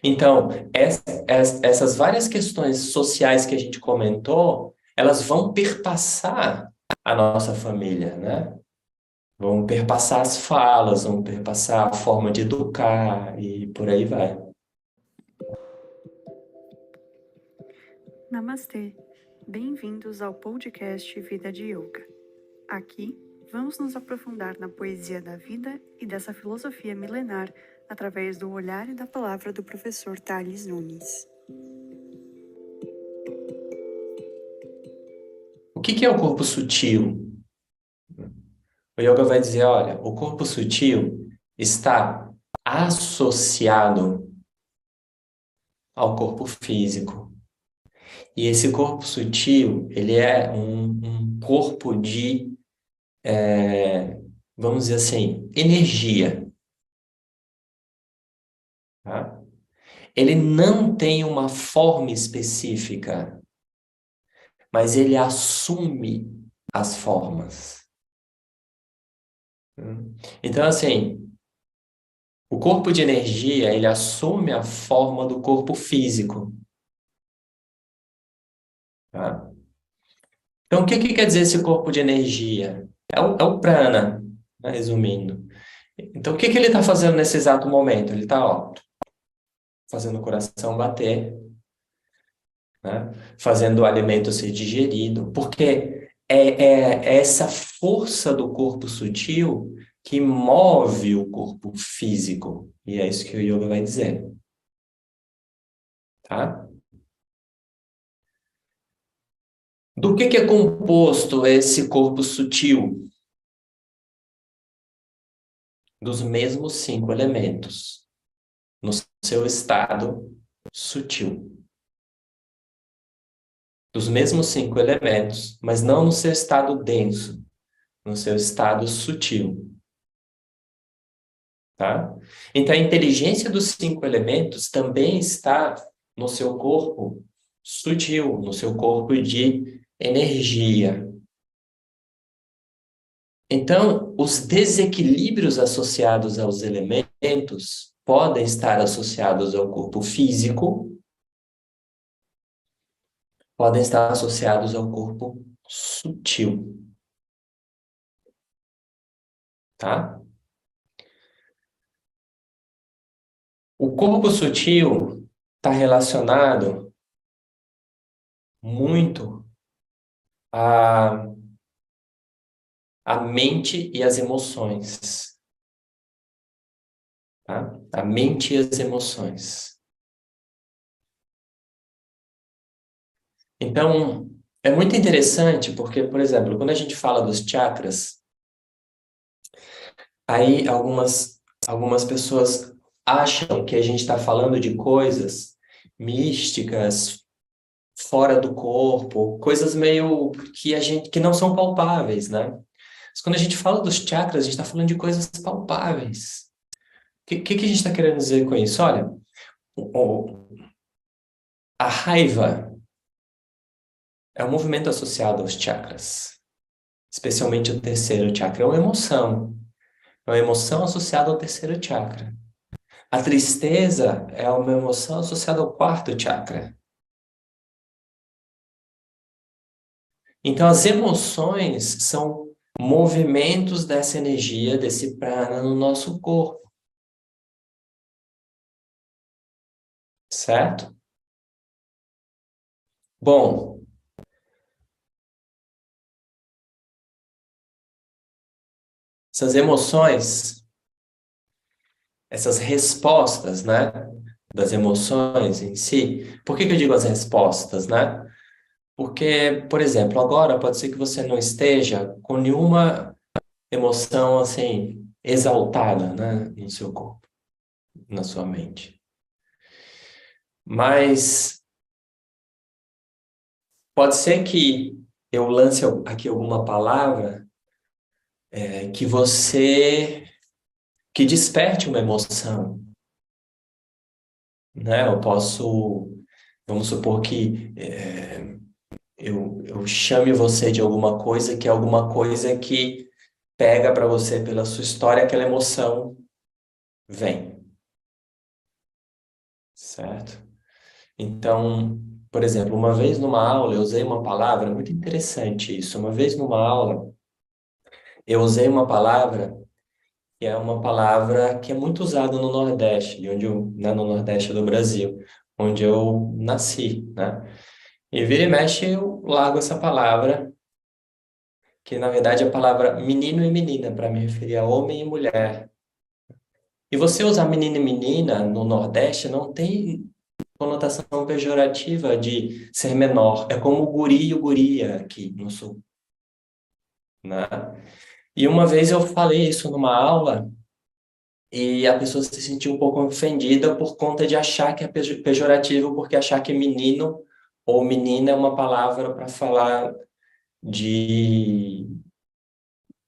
Então, essas várias questões sociais que a gente comentou, elas vão perpassar a nossa família, né? Vão perpassar as falas, vão perpassar a forma de educar e por aí vai. Namastê! Bem-vindos ao podcast Vida de Yoga. Aqui, vamos nos aprofundar na poesia da vida e dessa filosofia milenar através do olhar e da palavra do professor Tales Nunes. O que é o corpo sutil? O yoga vai dizer, olha, o corpo sutil está associado ao corpo físico. E esse corpo sutil, ele é um corpo de, vamos dizer assim, energia, tá? Ele não tem uma forma específica, mas ele assume as formas. Então, assim, o corpo de energia, ele assume a forma do corpo físico, tá? Então, o que que quer dizer esse corpo de energia? É o prana, né, resumindo. Então, o que que ele está fazendo nesse exato momento? Ele está, ó, fazendo o coração bater, né? Fazendo o alimento ser digerido, porque é essa força do corpo sutil que move o corpo físico. E é isso que o yoga vai dizer, tá? Do que é composto esse corpo sutil? Dos mesmos 5 elementos, no seu estado sutil. Dos mesmos 5 elementos, mas não no seu estado denso, no seu estado sutil, tá? Então, a inteligência dos 5 elementos também está no seu corpo sutil, no seu corpo de energia. Então, os desequilíbrios associados aos elementos podem estar associados ao corpo físico, podem estar associados ao corpo sutil, tá? O corpo sutil está relacionado muito à, à mente e às emoções, tá? A mente e as emoções. Então, é muito interessante porque, por exemplo, quando a gente fala dos chakras, aí algumas pessoas acham que a gente está falando de coisas místicas, fora do corpo, coisas meio que a gente que não são palpáveis, né? Mas quando a gente fala dos chakras, a gente está falando de coisas palpáveis. O que a gente está querendo dizer com isso? Olha, o- a raiva é um movimento associado aos chakras, especialmente o terceiro chakra. É uma emoção associada ao terceiro chakra. A tristeza é uma emoção associada ao quarto chakra. Então, as emoções são movimentos dessa energia, desse prana no nosso corpo, certo? Bom, essas emoções, essas respostas, né, das emoções em si, por que que eu digo as respostas, né? Porque, por exemplo, agora pode ser que você não esteja com nenhuma emoção assim exaltada, né, no seu corpo, na sua mente. Mas pode ser que eu lance aqui alguma palavra que você que desperte uma emoção, né? Eu posso, vamos supor que eu chame você de alguma coisa que é alguma coisa que pega para você pela sua história, aquela emoção vem, certo? Então, por exemplo, uma vez numa aula eu usei uma palavra, muito interessante isso. Uma vez numa aula eu usei uma palavra que é uma palavra que é muito usada no Nordeste, né, no Nordeste do Brasil, onde eu nasci, né? E vira e mexe eu largo essa palavra, que na verdade é a palavra menino e menina, para me referir a homem e mulher. E você usar menino e menina no Nordeste não tem conotação pejorativa de ser menor. É como o guri e o guria aqui no Sul, né? E uma vez eu falei isso numa aula e a pessoa se sentiu um pouco ofendida por conta de achar que é pejorativo, porque achar que menino ou menina é uma palavra para falar de,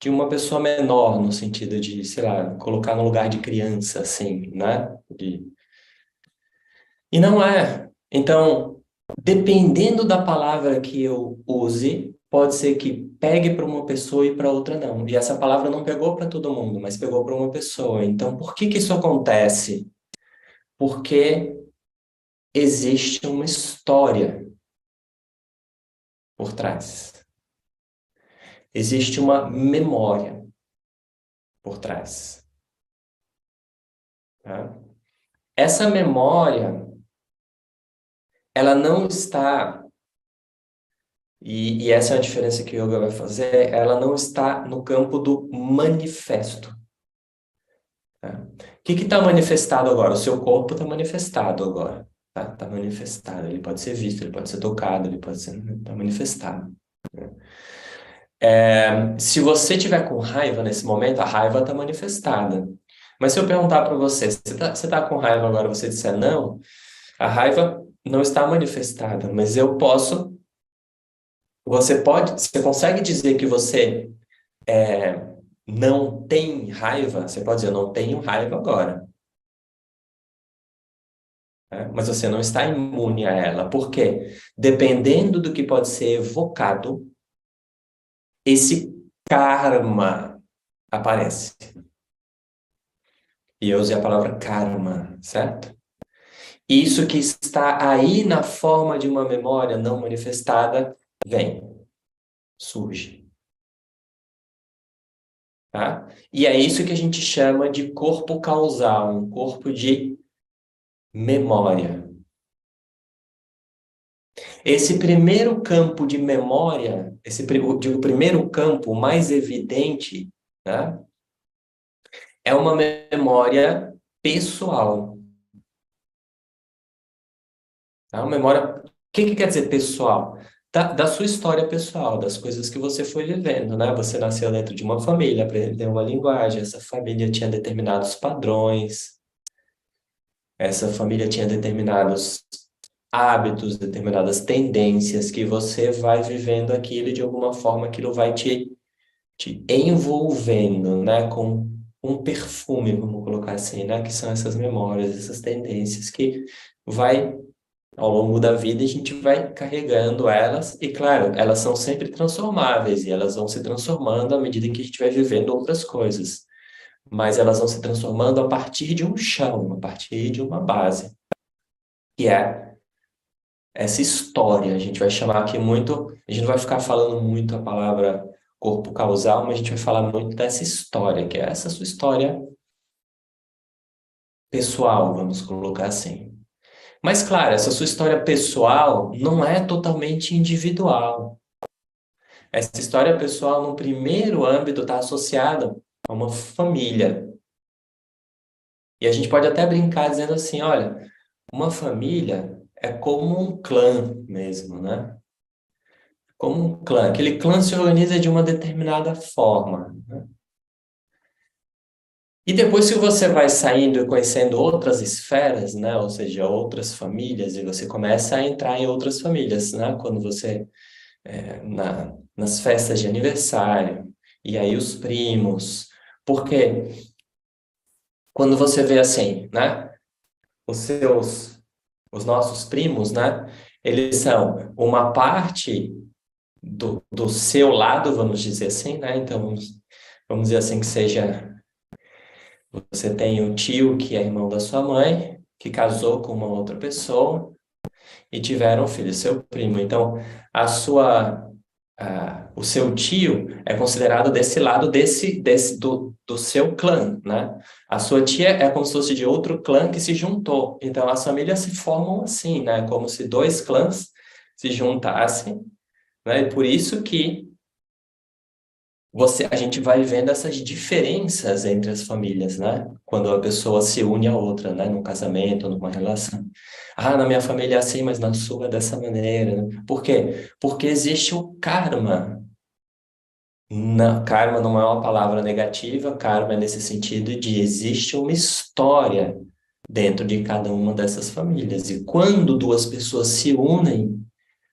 de uma pessoa menor, no sentido de, sei lá, colocar no lugar de criança, assim, né? E não é. Então, dependendo da palavra que eu use, pode ser que pegue para uma pessoa e para outra não. E essa palavra não pegou para todo mundo, mas pegou para uma pessoa. Então, por que que isso acontece? Porque existe uma história por trás. Existe uma memória por trás, tá? Essa memória, ela não está, e essa é a diferença que o yoga vai fazer, ela não está no campo do manifesto. Tá? O que está manifestado agora? O seu corpo está manifestado agora. Tá manifestado. Ele pode ser visto, ele pode ser tocado, ele pode ser. Está manifestado. Se você tiver com raiva nesse momento, a raiva está manifestada. Mas se eu perguntar para você, você tá com raiva agora, você disser não, a raiva não está manifestada, mas eu posso. Você consegue dizer que você não tem raiva? Você pode dizer, eu não tenho raiva agora. Né? Mas você não está imune a ela. Por quê? Dependendo do que pode ser evocado, esse karma aparece. E eu usei a palavra karma, certo? Isso que está aí na forma de uma memória não manifestada, vem, surge. Tá? E é isso que a gente chama de corpo causal, um corpo de memória. Esse primeiro campo de memória, o primeiro campo mais evidente, né, é uma memória pessoal. Tá? Uma memória, o que que quer dizer pessoal? Da sua história pessoal, das coisas que você foi vivendo, né? Você nasceu dentro de uma família, aprendeu uma linguagem, essa família tinha determinados padrões, essa família tinha determinados hábitos, determinadas tendências que você vai vivendo aquilo e de alguma forma aquilo vai te envolvendo, né, com um perfume, vamos colocar assim, né, que são essas memórias, essas tendências que vai ao longo da vida a gente vai carregando elas e claro, elas são sempre transformáveis e elas vão se transformando à medida que a gente vai vivendo outras coisas, mas elas vão se transformando a partir de um chão, a partir de uma base, que é essa história. A gente vai chamar aqui muito, a gente não vai ficar falando muito a palavra corpo causal, mas a gente vai falar muito dessa história, que é essa sua história pessoal, vamos colocar assim. Mas, claro, essa sua história pessoal não é totalmente individual. Essa história pessoal, no primeiro âmbito, está associada a uma família. E a gente pode até brincar dizendo assim, olha, uma família é como um clã mesmo, né? Como um clã. Aquele clã se organiza de uma determinada forma. E depois que você vai saindo e conhecendo outras esferas, né? Ou seja, outras famílias, e você começa a entrar em outras famílias, né? Quando você, nas festas de aniversário, e aí os primos. Porque quando você vê assim, né? Os nossos primos, né? Eles são uma parte do seu lado, vamos dizer assim, né? Então, vamos dizer assim que seja, você tem o tio que é irmão da sua mãe, que casou com uma outra pessoa e tiveram um filho, seu primo. Então, o seu tio é considerado desse lado do seu clã, né? A sua tia é como se fosse de outro clã que se juntou. Então, as famílias se formam assim, né? Como se dois clãs se juntassem, né? E por isso que a gente vai vendo essas diferenças entre as famílias, né? Quando a pessoa se une a outra, né? Num casamento, numa relação. Ah, na minha família é assim, mas na sua é dessa maneira, né? Por quê? Porque existe o karma. Não, karma não é uma palavra negativa, karma é nesse sentido de existe uma história dentro de cada uma dessas famílias. E quando duas pessoas se unem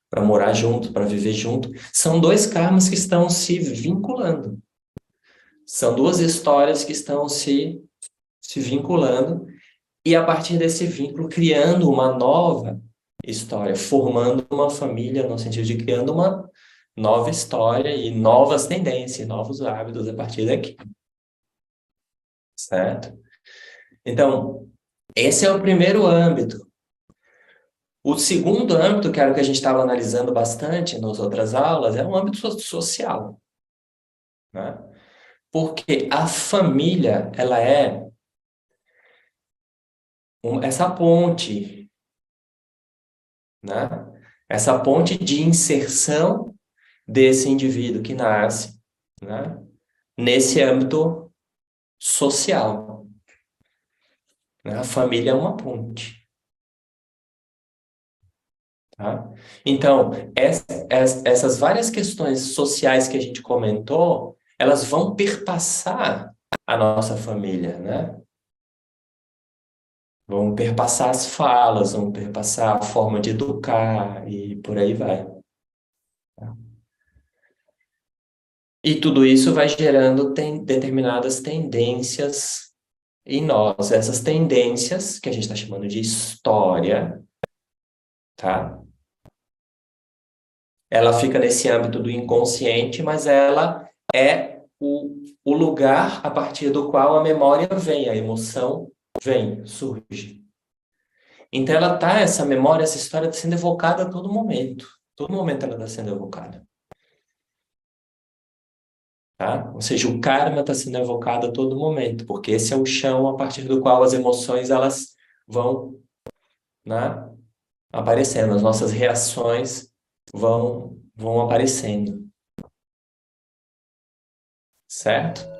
para morar junto, para viver junto, são dois karmas que estão se vinculando. São duas histórias que estão se vinculando e a partir desse vínculo criando uma nova história, formando uma família no sentido de criando uma nova história e novas tendências, novos hábitos a partir daqui, certo? Então, esse é o primeiro âmbito. O segundo âmbito, que era o que a gente estava analisando bastante nas outras aulas, é o âmbito social, né? Porque a família, ela é essa ponte, né? Essa ponte de inserção desse indivíduo que nasce, né? Nesse âmbito social, né? A família é uma ponte, tá? Então, essas várias questões sociais que a gente comentou, elas vão perpassar a nossa família, né? Vão perpassar as falas, vão perpassar a forma de educar e por aí vai. E tudo isso vai gerando determinadas tendências em nós. Essas tendências, que a gente está chamando de história, tá? Ela fica nesse âmbito do inconsciente, mas ela é o lugar a partir do qual a memória vem, a emoção vem, surge. Então ela tá, essa memória, essa história está sendo evocada a todo momento. Todo momento ela está sendo evocada. Tá? Ou seja, o karma está sendo evocado a todo momento, porque esse é o chão a partir do qual as emoções elas vão, né, aparecendo, as nossas reações vão aparecendo, certo?